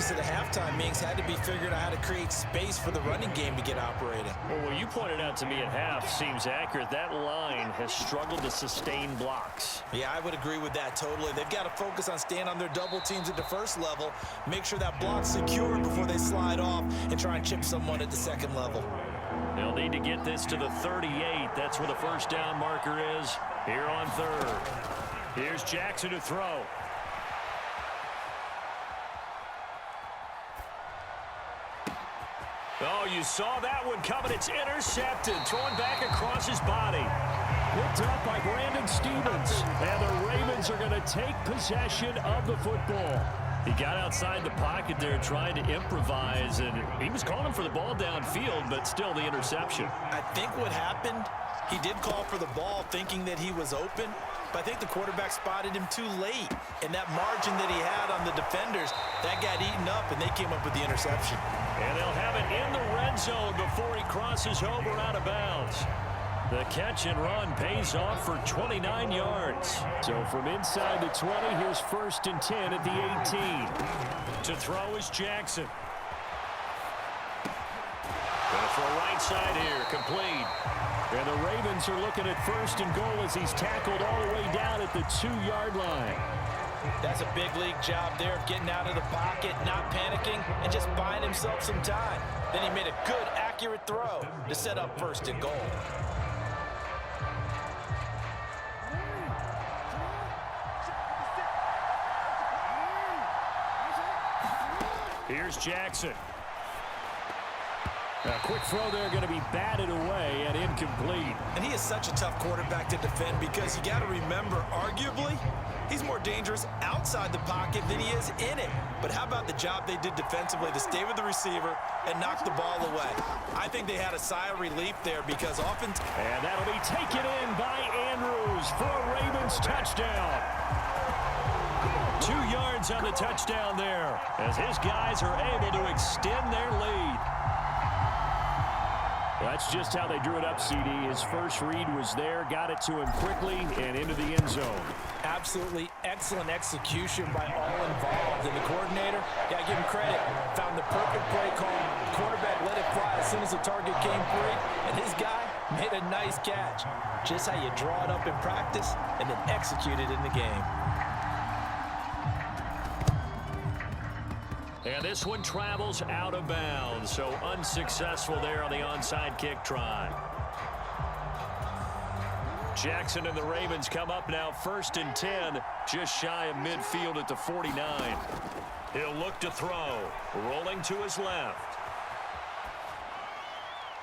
exit at halftime means had to be figuring out how to create space for the running game to get operating. Well, what you pointed out to me at half seems accurate. That line has struggled to sustain blocks. Yeah, I would agree with that totally. They've got to focus on staying on their double teams at the first level, make sure that block's secure before they slide off and try and chip someone at the second level. They'll need to get this to the 38. That's where the first down marker is here on third. Here's Jackson to throw. Oh, you saw that one coming. It's intercepted. Throwing back across his body. Picked up by Brandon Stevens. And the Ravens are going to take possession of the football. He got outside the pocket there trying to improvise, and he was calling for the ball downfield, but still the interception. I think what happened, he did call for the ball thinking that he was open, but I think the quarterback spotted him too late. And that margin that he had on the defenders, that got eaten up, and they came up with the interception. And they'll have it in the red zone before he crosses over out of bounds. The catch and run pays off for 29 yards. So from inside the 20, here's 1st and 10 at the 18. To throw is Jackson. Gonna throw right side here, complete. And the Ravens are looking at 1st and goal as he's tackled all the way down at the 2-yard line. That's a big league job there of getting out of the pocket, not panicking, and just buying himself some time. Then he made a good, accurate throw to set up 1st and goal. Here's Jackson. A quick throw there going to be batted away and incomplete. And he is such a tough quarterback to defend because you got to remember, arguably, he's more dangerous outside the pocket than he is in it. But how about the job they did defensively to stay with the receiver and knock the ball away? I think they had a sigh of relief there because often... And that'll be taken in by Andrews for a Ravens touchdown. 2 yards on the touchdown there as his guys are able to extend their lead. That's just how they drew it up, CD. His first read was there, got it to him quickly, and into the end zone. Absolutely excellent execution by all involved. And the coordinator, got to give him credit, found the perfect play call. The quarterback let it fly as soon as the target came free, and his guy made a nice catch. Just how you draw it up in practice and then execute it in the game. And this one travels out of bounds, so unsuccessful there on the onside kick try. Jackson and the Ravens come up now 1st and 10, just shy of midfield at the 49. He'll look to throw, rolling to his left.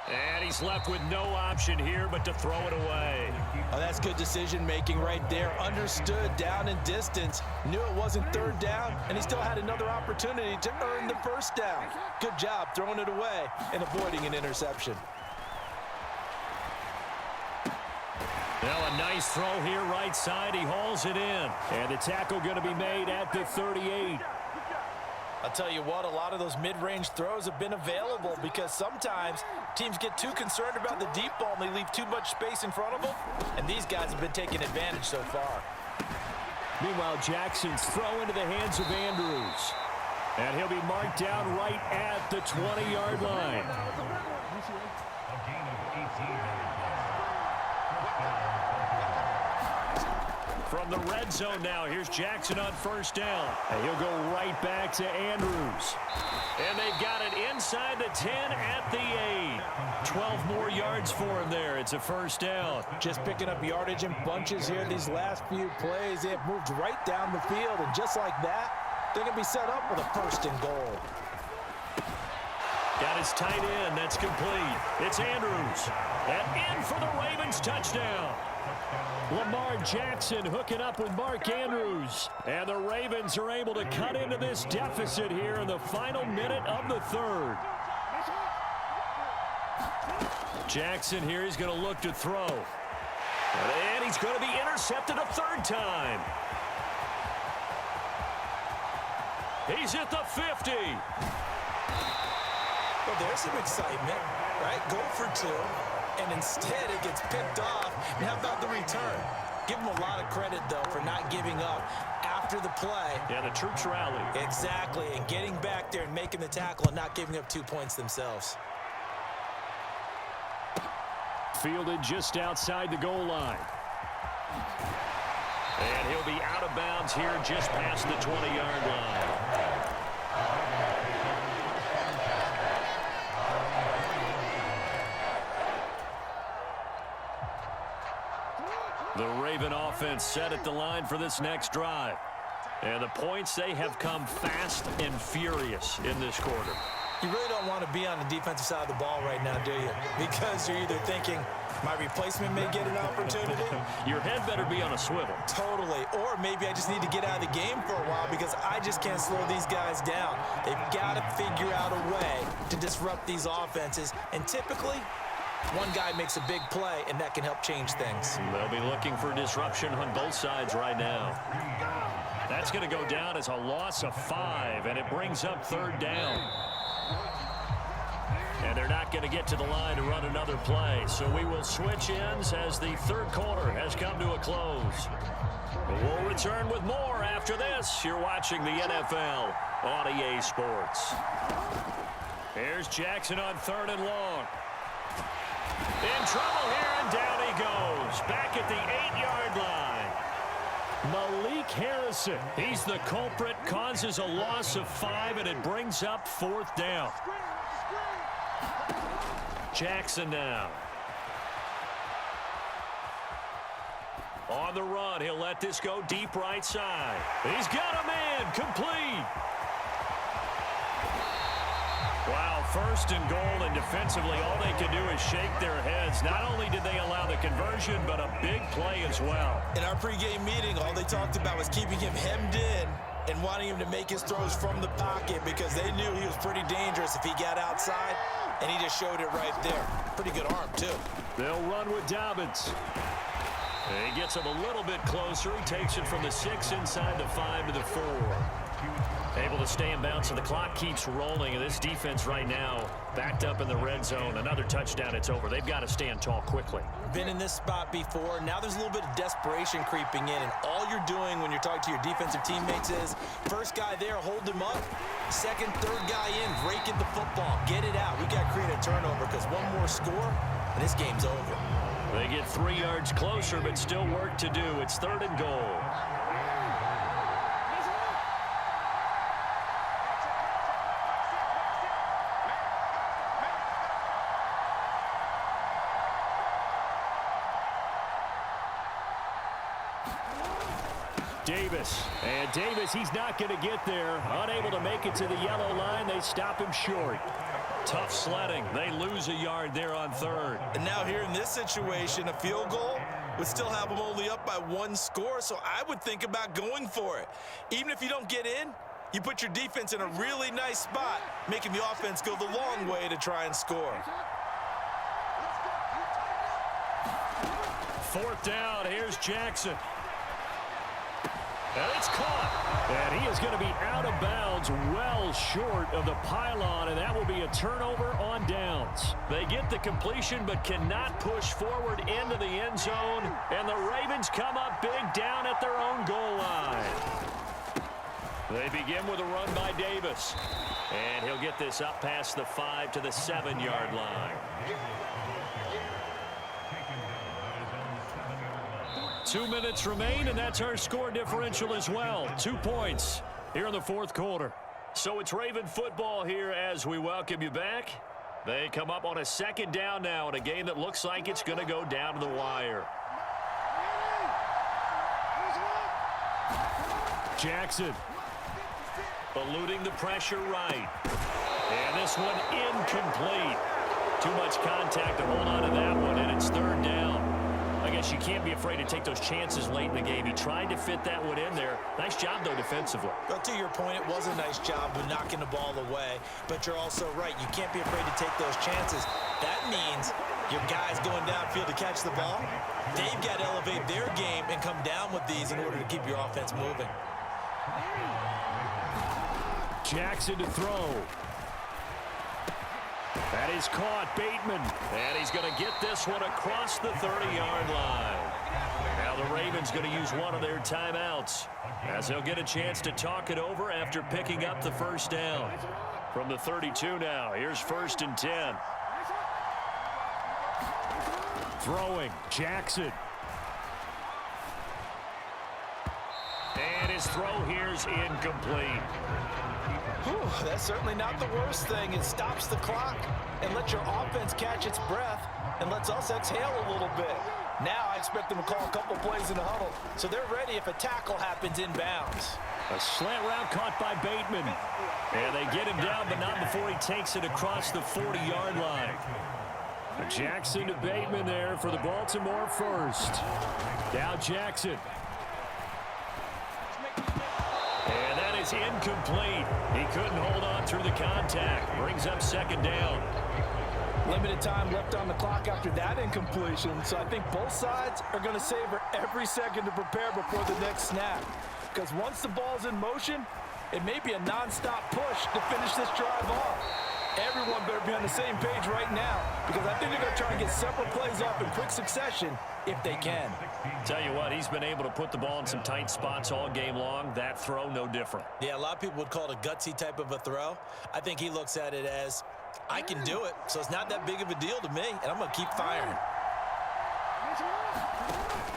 And he's left with no option here but to throw it away. Oh, that's good decision-making right there. Understood down and distance. Knew it wasn't 3rd down, and he still had another opportunity to earn the 1st down. Good job throwing it away and avoiding an interception. Now a nice throw here right side. He hauls it in. And the tackle going to be made at the 38. I'll tell you what, a lot of those mid-range throws have been available because sometimes teams get too concerned about the deep ball and they leave too much space in front of them, and these guys have been taking advantage so far. Meanwhile, Jackson's throw into the hands of Andrews. And he'll be marked down right at the 20-yard line. From the red zone now, here's Jackson on 1st down. And he'll go right back to Andrews. And they've got it inside the 10 at the 8. 12 more yards for him there. It's a 1st down. Just picking up yardage in bunches here these last few plays. They have moved right down the field, and just like that, they're going to be set up with a 1st and goal. Got his tight end. That's complete. It's Andrews. And in for the Ravens touchdown. Lamar Jackson hooking up with Mark Andrews. And the Ravens are able to cut into this deficit here in the final minute of the 3rd. Jackson here is going to look to throw. And he's going to be intercepted a 3rd time. He's at the 50. Well, there's some excitement, right? Go for 2. And instead it gets picked off. And how about the return? Give him a lot of credit, though, for not giving up after after the play. Yeah, the troops rally. Exactly, and getting back there and making the tackle and not giving up 2 points themselves. Fielded just outside the goal line. And he'll be out of bounds here just past the 20-yard line. The Raven offense set at the line for this next drive. And the points, they have come fast and furious in this quarter. You really don't want to be on the defensive side of the ball right now, do you? Because you're either thinking, my replacement may get an opportunity. Your head better be on a swivel. Totally. Or maybe I just need to get out of the game for a while because I just can't slow these guys down. They've got to figure out a way to disrupt these offenses. And typically, one guy makes a big play, and that can help change things. They'll be looking for disruption on both sides right now. That's going to go down as a loss of 5, and it brings up 3rd down. And they're not going to get to the line to run another play. So we will switch ends as the 3rd quarter has come to a close. We'll return with more after this. You're watching the NFL on EA Sports. Here's Jackson on 3rd and long. In trouble here, and down he goes. Back at the 8-yard line. Malik Harrison, he's the culprit, causes a loss of 5, and it brings up 4th down. Jackson now. On the run, he'll let this go deep right side. He's got a man, complete. Wow, 1st and goal, and defensively, all they can do is shake their heads. Not only did they allow the conversion, but a big play as well. In our pregame meeting, all they talked about was keeping him hemmed in and wanting him to make his throws from the pocket because they knew he was pretty dangerous if he got outside, and he just showed it right there. Pretty good arm, too. They'll run with Dobbins. He gets him a little bit closer. He takes it from the 6 inside the 5 to the 4. Able to stay in bounds, so the clock keeps rolling. And this defense right now backed up in the red zone. Another touchdown, it's over. They've got to stand tall quickly. Been in this spot before. Now there's a little bit of desperation creeping in. And all you're doing when you're talking to your defensive teammates is, first guy there, hold him up. Second, third guy in, breaking the football. Get it out. We got to create a turnover because one more score, and this game's over. They get 3 yards closer, but still work to do. It's 3rd and goal. Davis. And Davis, he's not going to get there. Unable to make it to the yellow line. They stop him short. Tough sledding. They lose a yard there on 3rd. And now here in this situation, a field goal would still have them only up by 1 score, so I would think about going for it. Even if you don't get in, you put your defense in a really nice spot, making the offense go the long way to try and score. 4th down. Here's Jackson. And it's caught. And he is going to be out of bounds well short of the pylon, and that will be a turnover on downs. They get the completion but cannot push forward into the end zone, and the Ravens come up big down at their own goal line. They begin with a run by Davis, and he'll get this up past the 5 to the 7-yard line. 2 minutes remain, and that's our score differential as well. 2 points here in the 4th quarter. So it's Raven football here as we welcome you back. They come up on a 2nd down now in a game that looks like it's going to go down to the wire. Jackson eluding the pressure right. And this one incomplete. Too much contact to hold on to that one, and it's 3rd down. I guess you can't be afraid to take those chances late in the game. He tried to fit that one in there. Nice job, though, defensively. Well, to your point, it was a nice job of knocking the ball away. But you're also right. You can't be afraid to take those chances. That means your guys going downfield to catch the ball, they've got to elevate their game and come down with these in order to keep your offense moving. Jackson to throw. That is caught, Bateman. And he's going to get this one across the 30-yard line. Now Now the Ravens going to use one of their timeouts as they'll get a chance to talk it over after picking up the first down. From the 32 now, here's 1st and 10. Throwing, Jackson. And his throw here's incomplete. Whew, that's certainly not the worst thing. It stops the clock and lets your offense catch its breath and lets us exhale a little bit. Now I expect them to call a couple plays in the huddle, so they're ready if a tackle happens inbounds. A slant route caught by Bateman. And they get him down, but not before he takes it across the 40-yard line. Jackson to Bateman there for the Baltimore first. Now Jackson. And that is incomplete. He couldn't hold on through the contact. Brings up 2nd down. Limited time left on the clock after that incompletion, so I think both sides are going to savor every second to prepare before the next snap. Because once the ball's in motion, it may be a non-stop push to finish this drive off. Everyone better be on the same page right now, because I think they're going to try and get several plays off in quick succession if they can. Tell you what, he's been able to put the ball in some tight spots all game long. That throw, no different. Yeah, a lot of people would call it a gutsy type of a throw. I think he looks at it as, I can do it, so it's not that big of a deal to me, and I'm going to keep firing.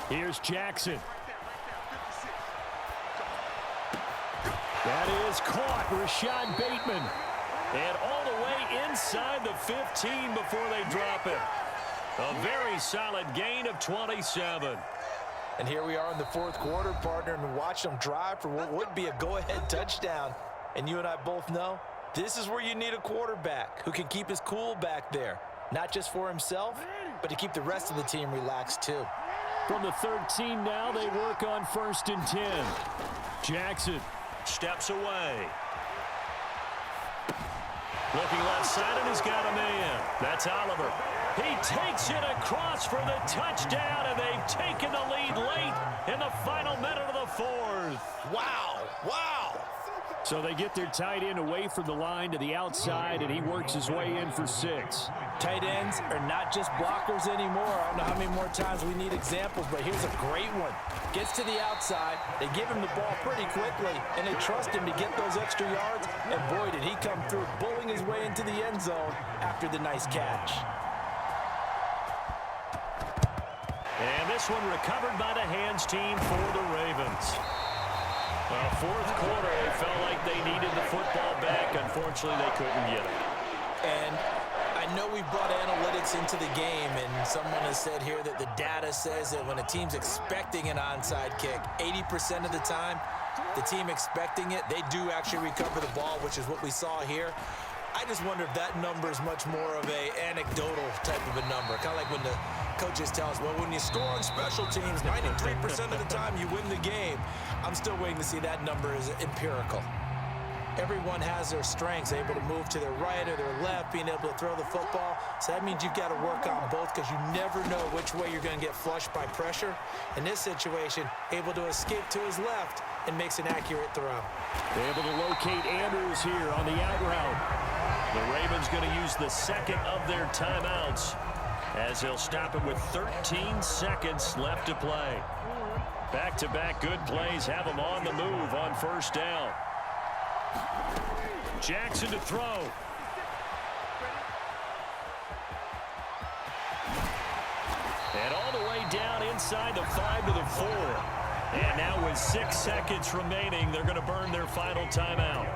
Here's Jackson. That is caught, Rashad Bateman. And all the way inside the 15 before they drop it. A very solid gain of 27. And here we are in the 4th quarter, partner, and watch them drive for what would be a go-ahead touchdown. And you and I both know, this is where you need a quarterback who can keep his cool back there. Not just for himself, but to keep the rest of the team relaxed too. From the 13 now, they work on 1st and 10. Jackson steps away. Looking left side, and he's got a man. That's Oliver. He takes it across for the touchdown, and they've taken the lead late in the final minute of the 4th. Wow, wow. So they get their tight end away from the line to the outside, and he works his way in for 6. Tight ends are not just blockers anymore. I don't know how many more times we need examples, but here's a great one. Gets to the outside, they give him the ball pretty quickly, and they trust him to get those extra yards, and boy, did he come through, bullying his way into the end zone after the nice catch. And this one recovered by the hands team for the Ravens. Well, 4th quarter, they felt like they needed the football back. Unfortunately, they couldn't get it. And I know we brought analytics into the game, and someone has said here that the data says that when a team's expecting an onside kick, 80% of the time, the team expecting it, they do actually recover the ball, which is what we saw here. I just wonder if that number is much more of a anecdotal type of a number. Kind of like when the coaches tell us, well, when you score on special teams, 93% of the time you win the game. I'm still waiting to see that number is empirical. Everyone has their strengths, able to move to their right or their left, being able to throw the football. So that means you've got to work on both because you never know which way you're going to get flushed by pressure. In this situation, able to escape to his left and makes an accurate throw. They're able to locate Andrews here on the out route. The Ravens going to use the 2nd of their timeouts as they'll stop it with 13 seconds left to play. Back-to-back good plays have them on the move on 1st down. Jackson to throw. And all the way down inside the 5 to the 4. And now with 6 seconds remaining, they're going to burn their final timeout.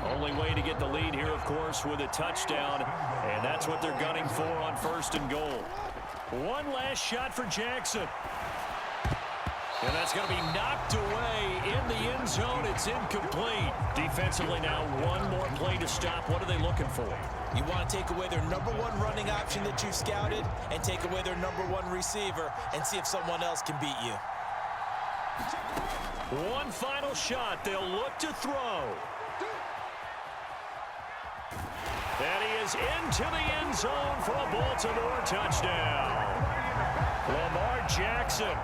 Only way to get the lead here, of course, with a touchdown. And that's what they're gunning for on 1st and goal. One last shot for Jackson. And that's going to be knocked away in the end zone. It's incomplete. Defensively now, one more play to stop. What are they looking for? You want to take away their #1 running option that you've scouted and take away their #1 receiver and see if someone else can beat you. One final shot. They'll look to throw. And he is into the end zone for a Baltimore touchdown. Lamar Jackson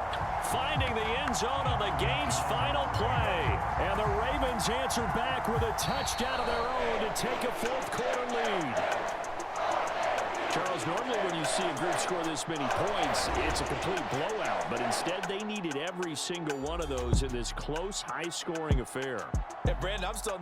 finding the end zone on the game's final play. And the Ravens answer back with a touchdown of their own to take a 4th quarter lead. Charles, normally when you see a group score this many points, it's a complete blowout. But instead, they needed every single one of those in this close, high-scoring affair. Hey, Brandon, I'm still